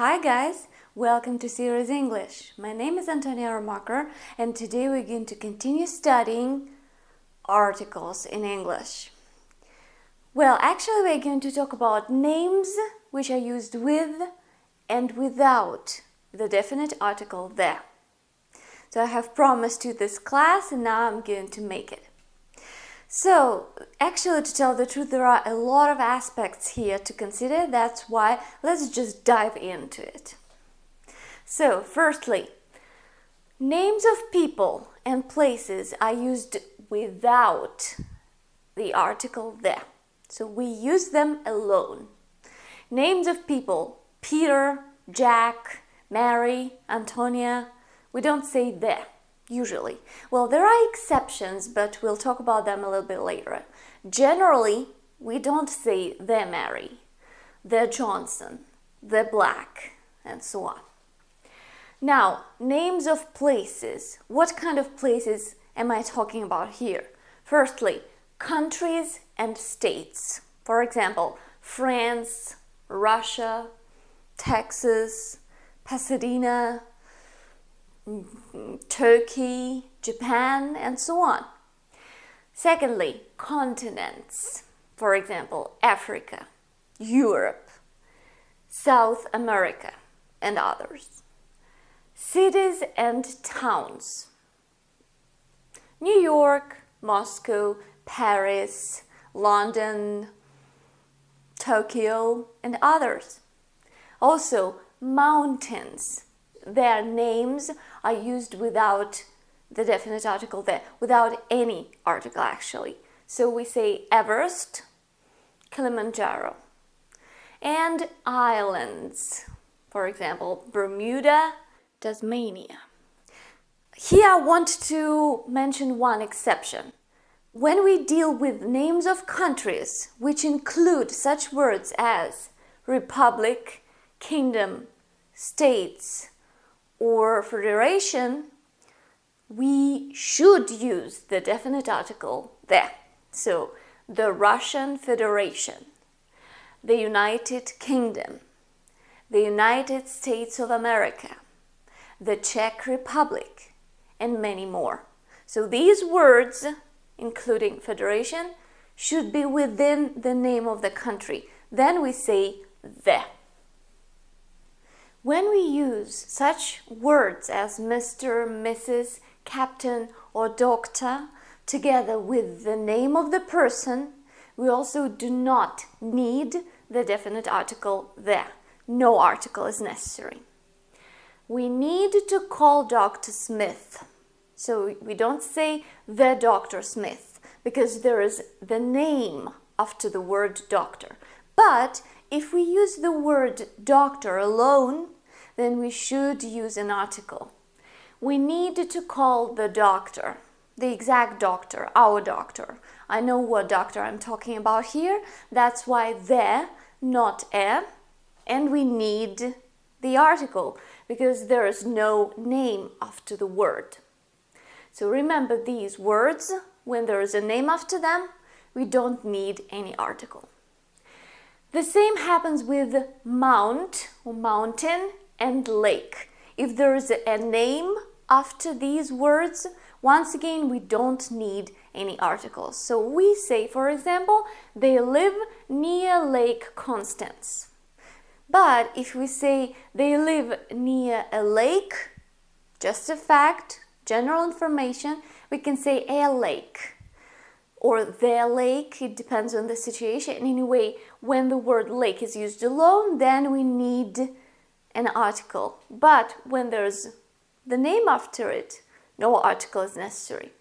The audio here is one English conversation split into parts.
Hi guys, welcome to Series English. My name is Antonia Romacher and today we're going to continue studying articles in English. Well, actually we're going to talk about names which are used with and without the definite article there. So I have promised you this class and now I'm going to make it. So, actually, to tell the truth, there are a lot of aspects here to consider. That's why let's just dive into it. So, firstly, names of people and places are used without the article there. So, we use them alone. Names of people, Peter, Jack, Mary, Antonia, we don't say there. Usually. Well, there are exceptions, but we'll talk about them a little bit later. Generally, we don't say the Mary, the Johnson, the Black, and so on. Now, names of places. What kind of places am I talking about here? Firstly, countries and states. For example, France, Russia, Texas, Pasadena, Turkey, Japan, and so on. Secondly, continents. For example, Africa, Europe, South America, and others. Cities and towns. New York, Moscow, Paris, London, Tokyo, and others. Also, mountains. Their names are used without the definite article there, without any article actually. So we say Everest, Kilimanjaro. And islands, for example, Bermuda, Tasmania. Here I want to mention one exception. When we deal with names of countries which include such words as republic, kingdom, states, or federation, we should use the definite article there. So, the Russian Federation, the United Kingdom, the United States of America, the Czech Republic, and many more. So these words, including federation, should be within the name of the country. Then we say the. When we use such words as Mr., Mrs., Captain, or Doctor together with the name of the person, we also do not need the definite article there. No article is necessary. We need to call Dr. Smith. So we don't say the Dr. Smith because there is the name after the word doctor. But if we use the word doctor alone, then we should use an article. We need to call the doctor, the exact doctor, our doctor. I know what doctor I'm talking about here. That's why the, not a, and we need the article because there is no name after the word. So remember these words, when there is a name after them, we don't need any article. The same happens with mount or mountain and lake. If there is a name after these words, once again, we don't need any articles. So we say, for example, they live near Lake Constance. But if we say they live near a lake, just a fact, general information, we can say a lake or their lake. It depends on the situation. Anyway, when the word lake is used alone, then we need an article. But when there's the name after it, no article is necessary.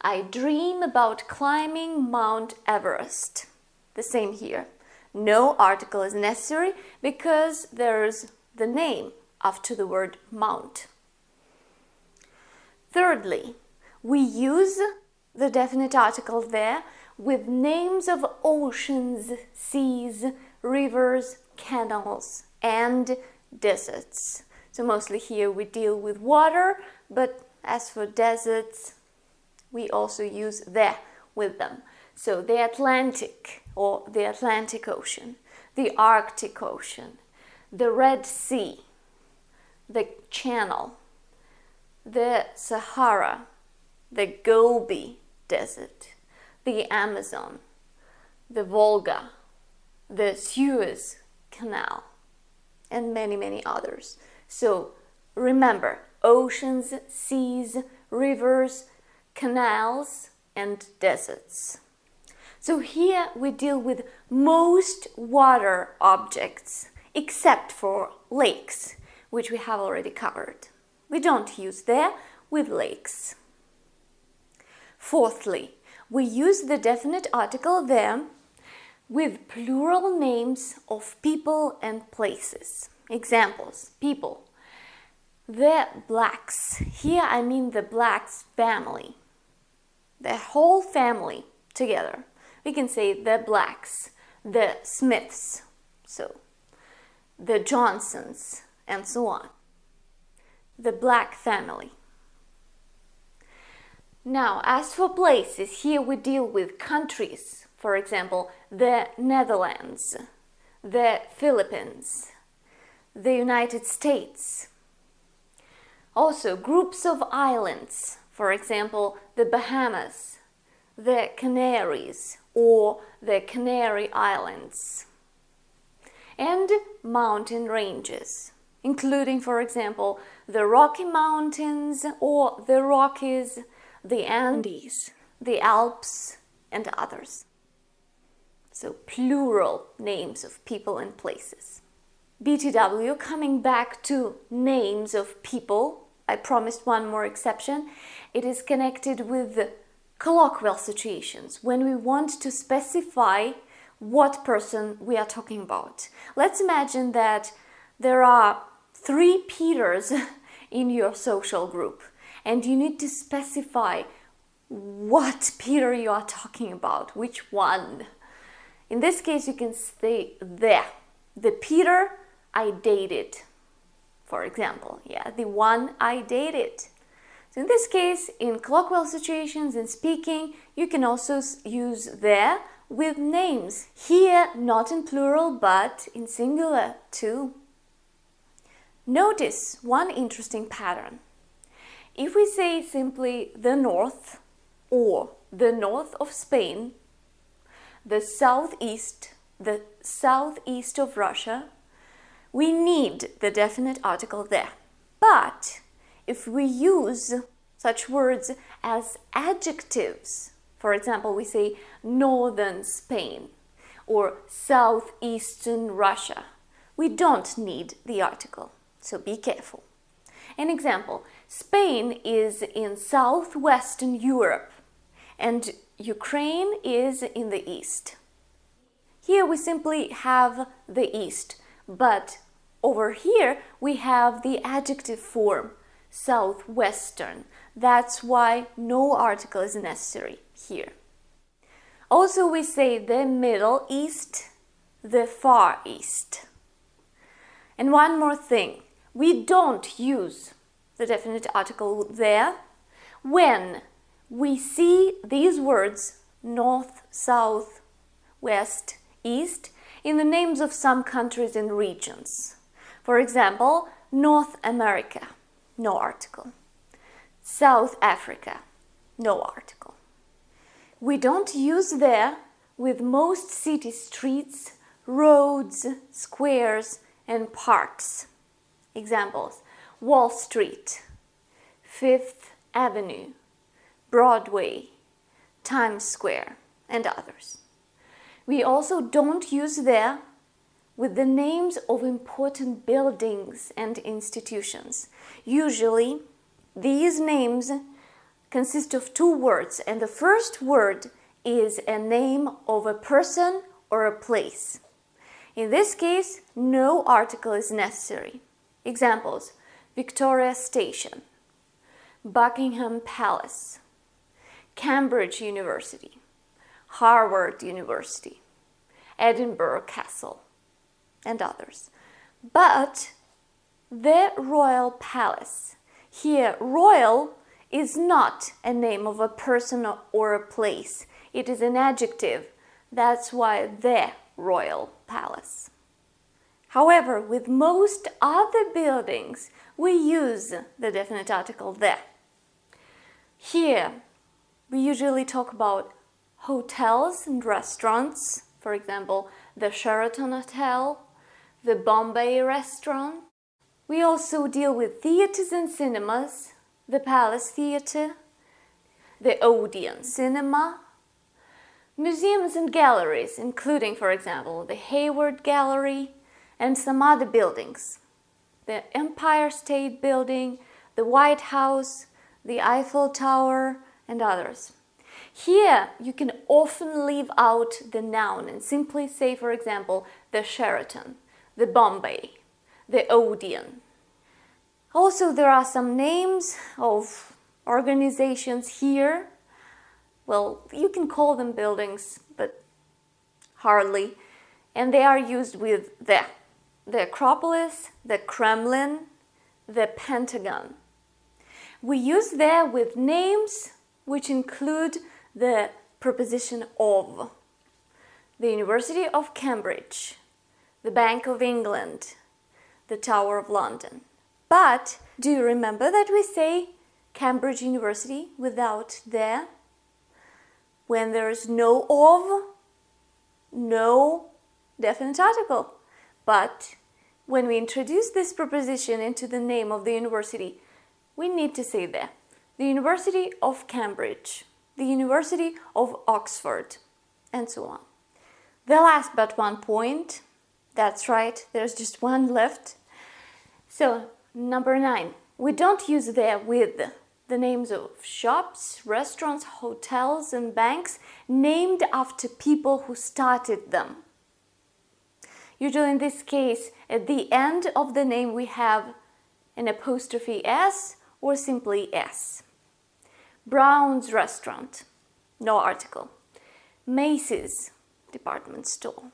I dream about climbing Mount Everest. The same here. No article is necessary because there's the name after the word mount. Thirdly, we use the definite article there with names of oceans, seas, rivers, canals, and deserts. So mostly here we deal with water, but as for deserts, we also use the with them. So the Atlantic or the Atlantic Ocean, the Arctic Ocean, the Red Sea, the Channel, the Sahara, the Gobi Desert, the Amazon, the Volga, the Suez Canal, and many, many others. So remember, oceans, seas, rivers, canals, and deserts. So here we deal with most water objects, except for lakes, which we have already covered. We don't use there with lakes. Fourthly, we use the definite article there with plural names of people and places. Examples: people. The Blacks. Here I mean the Blacks family. The whole family together. We can say the Blacks, the Smiths, so the Johnsons, and so on. The Black family. Now, as for places, here we deal with countries. For example, the Netherlands, the Philippines, the United States. Also, groups of islands. For example, the Bahamas, the Canaries, or the Canary Islands. And mountain ranges, including, for example, the Rocky Mountains or the Rockies, the Andes, the Alps, and others. So plural names of people and places. BTW, coming back to names of people, I promised one more exception. It is connected with colloquial situations, when we want to specify what person we are talking about. Let's imagine that there are 3 Peters in your social group, and you need to specify what Peter you are talking about, which one. In this case, you can say the Peter I dated, for example. Yeah, the one I dated. So in this case, in colloquial situations, in speaking, you can also use there with names. Here, not in plural, but in singular too. Notice one interesting pattern. If we say simply the north, or the north of Spain, the southeast of Russia, we need the definite article there. But if we use such words as adjectives, for example, we say northern Spain or southeastern Russia, we don't need the article, so be careful. An example: Spain is in southwestern Europe and Ukraine is in the east. Here we simply have the east, but over here we have the adjective form, southwestern. That's why no article is necessary here. Also, we say the Middle East, the Far East. And one more thing, we don't use the definite article there when we see these words north, south, west, east in the names of some countries and regions. For example, North America, no article. South Africa, no article. We don't use there with most city streets, roads, squares, and parks. Examples: Wall Street, Fifth Avenue, Broadway, Times Square, and others. We also don't use there with the names of important buildings and institutions. Usually, these names consist of 2 words, and the first word is a name of a person or a place. In this case, no article is necessary. Examples: Victoria Station, Buckingham Palace, Cambridge University, Harvard University, Edinburgh Castle, and others. But the Royal Palace, here royal is not a name of a person or a place. It is an adjective. That's why the Royal Palace. However, with most other buildings, we use the definite article the. Here, we usually talk about hotels and restaurants. For example, the Sheraton Hotel, the Bombay Restaurant. We also deal with theaters and cinemas, the Palace Theatre, the Odeon Cinema, museums and galleries, including, for example, the Hayward Gallery and some other buildings, the Empire State Building, the White House, the Eiffel Tower, and others. Here, you can often leave out the noun and simply say, for example, the Sheraton, the Bombay, the Odeon. Also, there are some names of organizations here. Well, you can call them buildings, but hardly. And they are used with the Acropolis, the Kremlin, the Pentagon. We use there with names which include the preposition of. The University of Cambridge, the Bank of England, the Tower of London. But do you remember that we say Cambridge University without the? When there is no of, no definite article. But when we introduce this preposition into the name of the university, we need to say the. The University of Cambridge, the University of Oxford, and so on. The last but one point, that's right, there's just one left. So, number 9, we don't use the with the names of shops, restaurants, hotels, and banks named after people who started them. Usually in this case, at the end of the name we have an apostrophe S or simply S. Brown's Restaurant, no article. Macy's department store.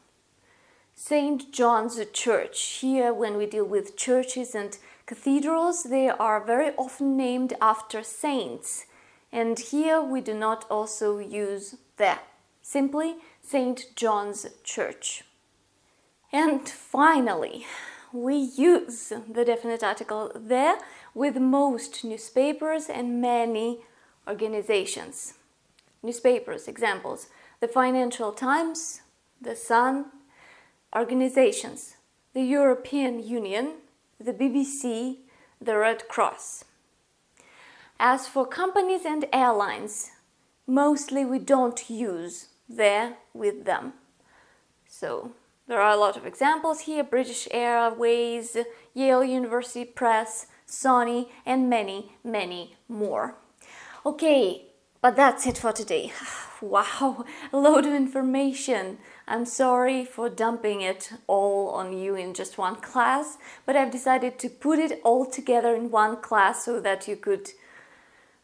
St. John's Church. Here, when we deal with churches and cathedrals, they are very often named after saints. And here we do not also use the. Simply St. John's Church. And finally, we use the definite article the with most newspapers and many organizations. Newspapers, examples, the Financial Times, the Sun. Organizations, the European Union, the BBC, the Red Cross. As for companies and airlines, mostly we don't use the with them. So there are a lot of examples here: British Airways, Yale University Press, Sony, and many, many more. Okay, but that's it for today. Wow, a load of information. I'm sorry for dumping it all on you in just one class, but I've decided to put it all together in one class so that you could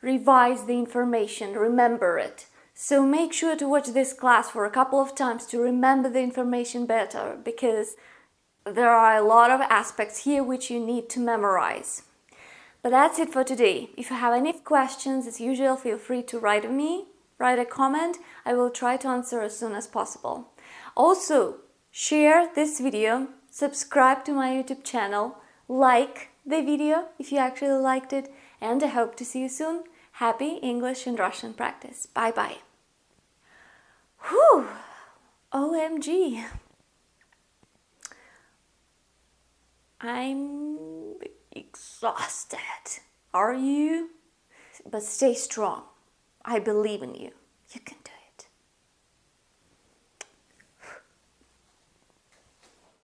revise the information, remember it. So make sure to watch this class for a couple of times to remember the information better, because there are a lot of aspects here which you need to memorize. But that's it for today. If you have any questions, as usual, feel free to write a comment. I will try to answer as soon as possible. Also, share this video, subscribe to my YouTube channel, like the video if you actually liked it, and I hope to see you soon. Happy English and Russian practice. Bye-bye. Whew! OMG! I'm exhausted. Are you? But stay strong. I believe in you. You can